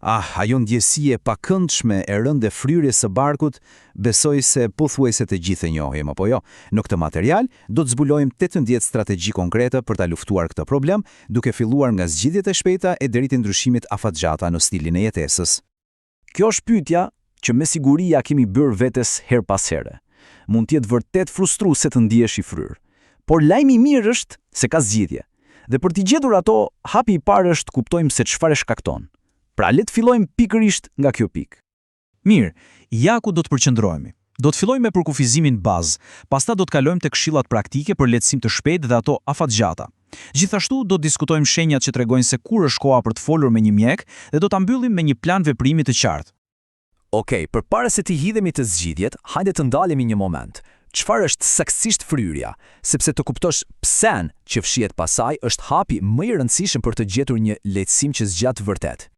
Ajo ndjesie pakëndshme e rënde fryrjes së barkut, besoj se pothuajse të gjithë e njohim, apo jo. Në këtë material do të zbulojmë 18 strategji konkrete për ta luftuar këtë problem, duke filluar nga zgjidhjet e shpejta e deri te ndryshimit afatgjata në stilin e jetesës. Kjo është pyetja që me siguri ja kemi bërë vetes her pas here. Mund të jetë vërtet frustruese të ndihesh i fryrë, por lajmi i mirë është se ka zgjidhje. Dhe për t'i gjetur ato, hapi i parë është kuptojmë se çfarë shkakton. Pra le të fillojmë pikërisht nga kjo pikë. Mirë, ja ku do të përqendrohemi. Do të fillojmë me përkufizimin bazë, pastaj do të kalojmë tek këshillat praktike për lehtësim të shpejtë dhe ato afatgjata. Gjithashtu do të diskutojmë shenjat që tregojnë se kur është koha për të folur me një mjek dhe do ta mbyllim me një plan veprimi të qartë. Okej, përpara se të hidhemi te zgjidhjet, hajde të ndalemi një moment. Çfarë është saktësisht fryrja? Sepse të kuptosh pse që fshihet pasaj është hapi më i rëndësishëm për të gjetur një lehtësim që zgjat vërtet.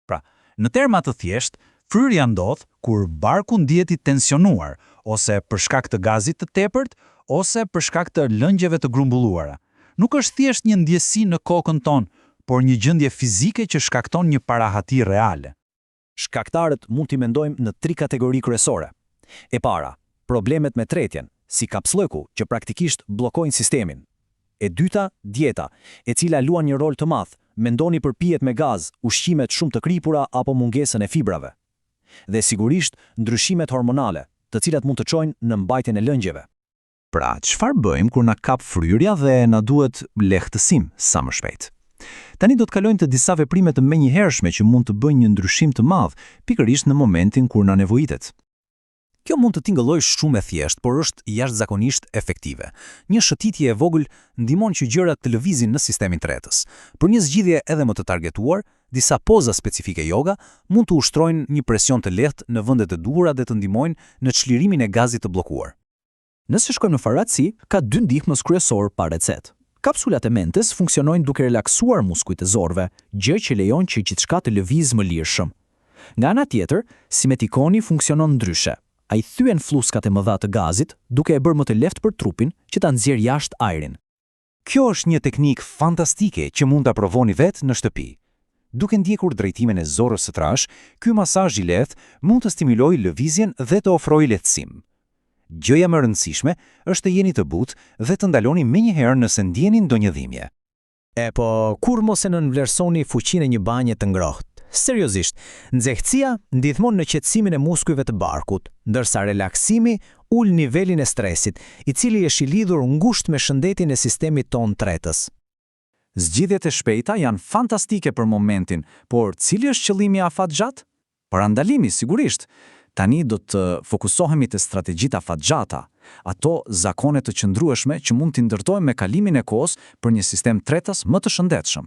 Pra, në terma të thjesht, fryrja ndodh kur barku ndihet i tensionuar, ose për shkak të gazit të tepërt, ose për shkak të lëngjeve të grumbulluara. Nuk është thjesht një ndjesi në kokën tonë, por një gjendje fizike që shkakton një parahati reale. Shkaktarët mund t'i mendojmë në 3 kategori kryesore. E para, problemet me tretjen, si kapslëku që praktikisht bllokojnë sistemin. E dyta, dieta, e cila luan një rol të madh. Mendoni për pijet me gaz, ushqimet shumë të kripura apo mungesën e fibrave. Dhe sigurisht, ndryshimet hormonale, të cilat mund të çojnë në mbajtjen e lëngjeve. Pra, çfarë bëjmë kur na kap fryrja dhe na duhet lehtësim sa më shpejt? Tani do të kalojmë te disa veprime të menjëhershme që mund të bëjnë një ndryshim të madh, pikërisht në momentin kur na nevojitet. Kjo mund të tingëllojë shumë e thjeshtë, por është jashtëzakonisht efektive. Një shëtitje e vogël ndihmon që gjërat të lëvizin në sistemin tretës. Për një zgjidhje edhe më të targetuar, disa poza specifike yoga mund të ushtrojnë një presion të lehtë në vendet e duhura dhe të ndihmojnë në çlirimin e gazit të bllokuar. Nëse shkojmë në faratësi, ka 2 ndihmës kryesor pa recetë. Kapsulat e mentes funksionojnë duke relaksuar muskujt e zorëve, gjë që lejon që gjithçka të lëvizë më lirshëm. Nga ana tjetër, simetikoni funksionon ndryshe. Ai thyen fluskat e mëdha të gazit, duke e bërë më të lehtë për trupin që ta nxjerrë jashtë ajrin. Kjo është një teknikë fantastike që mund ta provoni vetë në shtëpi. Duke ndjekur drejtimin e zorrës së trash, ky masazh i lehtë mund të stimulojë lëvizjen dhe të ofrojë lehtësim. Gjëja më e rëndësishme është të jeni të butë dhe të ndaloni menjëherë nëse ndjeni ndonjë dhimbje. Po kur mos e nënvlerësoni fuqinë e një banje të ngrohtë? Seriozisht, nxehtësia ndihmon në qetësimin e muskujve të barkut, ndërsa relaksimi ul nivelin e stresit, i cili është i lidhur ngushtë me shëndetin e sistemit tonë tretës. Zgjidhjet e shpejta janë fantastike për momentin, por cili është qëllimi i afatgjat? Parandalimi, sigurisht. Tani do të fokusohemi te strategjitë afatgjata, ato zakone të qëndrueshme që mund t'i ndërtojmë me kalimin e kohës për një sistem tretës më të shëndetshëm.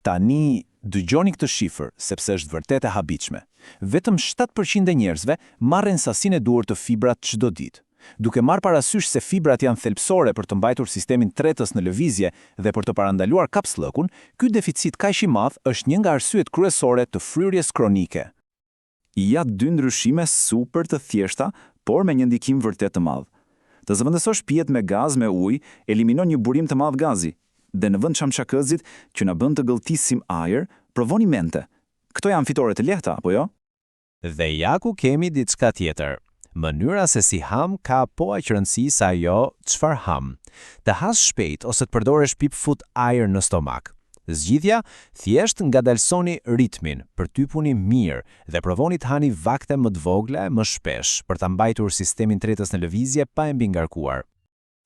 Tani dëgjoni këtë shifër, sepse është vërtet e habitshme. Vetëm 7% e njerëzve marrin sasinë e duhur të fibrat çdo ditë. Duke marrë parasysh se fibrat janë thelbësore për të mbajtur sistemin tretës në lëvizje dhe për të parandaluar kapslëkun, ky deficit kaq i madh është një nga arsyet kryesore të fryrjes kronike. Ja 2 ndryshime super të thjeshta, por me një ndikim vërtet të madh. Të zëvendësosh pijet me gaz me ujë eliminon një burim të madh gazi. Dhe në vend shamshakëzit që na bën të gëlltisim ajër, provoni mente. Këto janë fitore të lehta, apo jo? Dhe ja ku kemi diçka tjetër. Mënyra se si ham ka po aq rëndësi sa ajo çfarë ham. Të has shpejt ose të përdorësh pipfut ajër në stomak. Zgjidhja, thjesht ngadalsoni ritmin, përtypuni mirë dhe provoni të hani vakte më të vogla më shpesh për ta mbajtur sistemin tretës në lëvizje pa e mbingarkuar.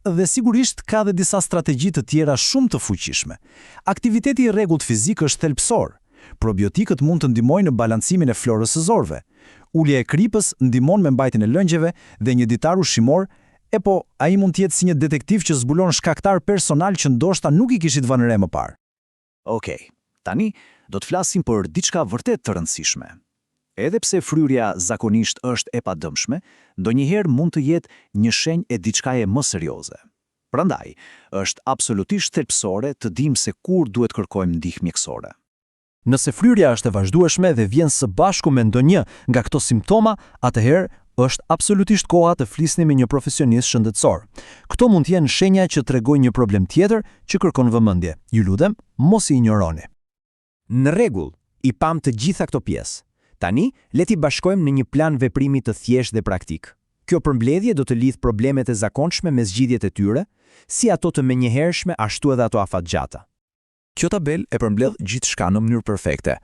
Dhe sigurisht ka dhe disa strategji të tjera shumë të fuqishme. Aktiviteti i rregullt fizik është thelbësor. Probiotikët mund të ndihmojnë në balancimin e florës së zorëve. Ulja e kripës ndihmon me mbajtjen e lëngjeve dhe një ditar ushqimor, ai mund të jetë si një detektiv që zbulon shkaktar personal që ndoshta nuk i kishit vënë re më parë. Okej, tani do të flasim për diçka vërtet të rëndësishme. Edhe pse fryrja zakonisht është e padëmshme, ndonjëherë mund të jetë një shenjë e diçkaje më serioze. Prandaj, është absolutisht thelbësore të dimë se kur duhet kërkojmë ndihmë mjekësore. Nëse fryrja është e vazhdueshme dhe vjen së bashku me ndonjë nga këto simptoma, atëherë është absolutisht koha të flisni me një profesionist shëndetësor. Këto mund të jenë shenja që tregojnë një problem tjetër që kërkon vëmendje. Ju lutem, mos i injoroni. Në rregull, I pam të gjitha këto pjesë. Tani, le t'i bashkojmë në një plan veprimi të thjeshtë dhe praktik. Kjo përmbledhje do të lidh problemet e zakonshme me zgjidhjet e tyre, si ato të menjëhershme ashtu edhe ato afatgjata. Kjo tabel e përmbledh gjithçka në mënyrë perfekte.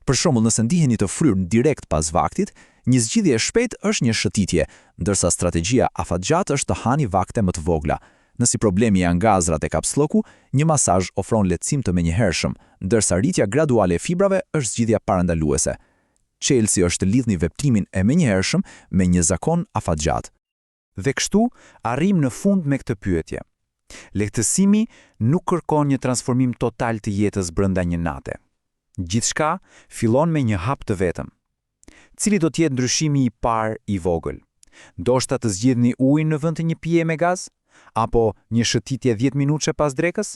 Për shembull, nëse ndiheni të fryrë direkt pas vaktit, një zgjidhje e shpejtë është një shëtitje, ndërsa strategjia afatgjatë është të hani vakte më të vogla. Nëse problemi janë gazrat e kapslloku, një masazh ofron lehtësim të menjëhershëm, ndërsa rritja graduale e fibrave është zgjidhja parandaluese. Çelësi është të lidhni veprimin e menjëhershëm me një zakon afatgjat. Dhe kështu, arrim në fund me këtë pyetje. Lehtësimi nuk kërkon një transformim total të jetës brenda një nate. Gjithçka fillon me një hap të vetëm. Cili do të jetë ndryshimi i parë i vogël? Ndoshta të zgjidhni ujin në vend të një pije me gaz? Apo një shëtitje 10 minuta pas drekës?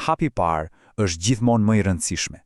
Hapi i parë është gjithmonë më i rëndësishme.